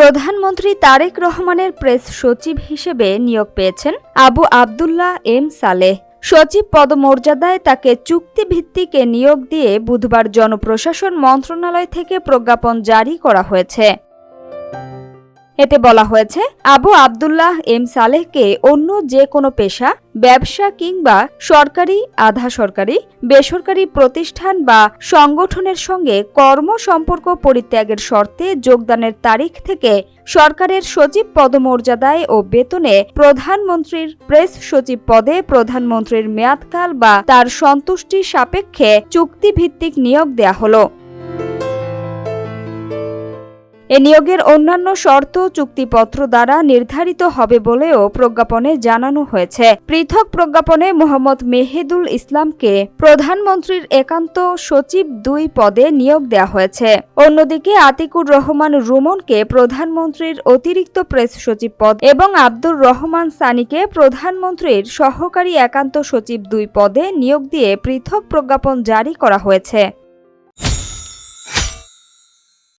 প্রধানমন্ত্রী তারেক রহমানের প্রেস সচিব হিসেবে নিয়োগ পেয়েছেন আবু আবদুল্লাহ এম সালেহ। সচিব পদমর্যাদায় তাকে চুক্তিভিত্তিক নিয়োগ দিয়ে বুধবার জনপ্রশাসন মন্ত্রণালয় থেকে প্রজ্ঞাপন জারি করা হয়েছে। এতে বলা হয়েছে, আবু আবদুল্লাহ এম সালেহকে অন্য যে কোনো পেশা, ব্যবসা কিংবা সরকারি, আধা সরকারি, বেসরকারি প্রতিষ্ঠান বা সংগঠনের সঙ্গে কর্ম সম্পর্ক পরিত্যাগের শর্তে যোগদানের তারিখ থেকে সরকারের সচিব পদমর্যাদায় ও বেতনে প্রধানমন্ত্রীর প্রেস সচিব পদে প্রধানমন্ত্রীর মেয়াদকাল বা তার সন্তুষ্টি সাপেক্ষে চুক্তিভিত্তিক নিয়োগ দেয়া হলো। এ নিয়োগের অন্যান্য শর্ত চুক্তিপত্র দ্বারা নির্ধারিত হবে বলেও প্রজ্ঞাপনে জানানো হয়েছে। পৃথক প্রজ্ঞাপনে মোহাম্মদ মেহেদুল ইসলামকে প্রধানমন্ত্রীর একান্ত সচিব ২ পদে নিয়োগ দেওয়া হয়েছে। অন্যদিকে আতিকুর রহমান রুমনকে প্রধানমন্ত্রীর অতিরিক্ত প্রেস সচিব পদ এবং আব্দুর রহমান সানিকে প্রধানমন্ত্রীর সহকারী একান্ত সচিব ২ পদে নিয়োগ দিয়ে পৃথক প্রজ্ঞাপন জারি করা হয়েছে।